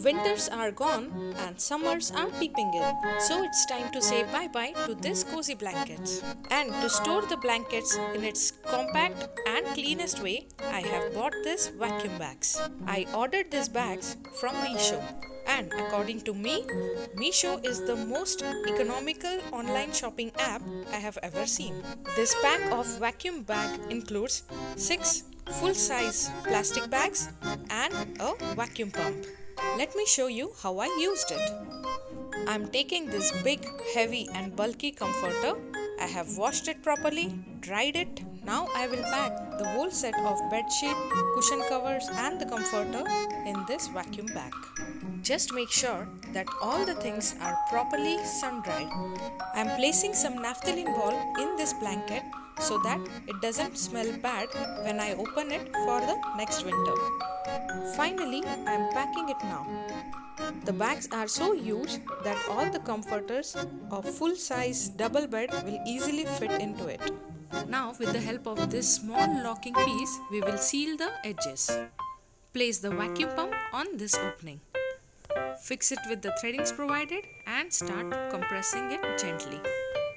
Winters are gone and summers are peeping in. So it's time to say bye-bye to this cozy blankets. And to store the blankets in its compact and cleanest way, I have bought this vacuum bags. I ordered these bags from Meesho. And according to me, Meesho is the most economical online shopping app I have ever seen. This pack of vacuum bag includes 6 full-size plastic bags and a vacuum pump. Let me show you how I used it. I'm taking this big, heavy and bulky comforter. I have washed it properly, dried it. Now I will pack the whole set of bedsheet, cushion covers and the comforter in this vacuum bag. Just make sure that all the things are properly sun-dried. I am placing some naphthalene ball in this blanket so that it doesn't smell bad when I open it for the next winter. Finally, I am packing it now. The bags are so huge that all the comforters of full-size double bed will easily fit into it. Now, with the help of this small locking piece, we will seal the edges. Place the vacuum pump on this opening. Fix it with the threadings provided and start compressing it gently.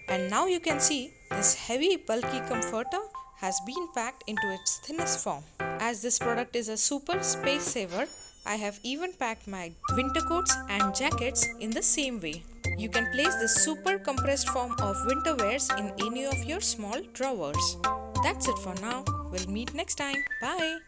And now you can see this heavy bulky comforter has been packed into its thinnest form. As this product is a super space saver, I have even packed my winter coats and jackets in the same way. You can place this super compressed form of winter wears in any of your small drawers. That's it for now. We'll meet next time. Bye.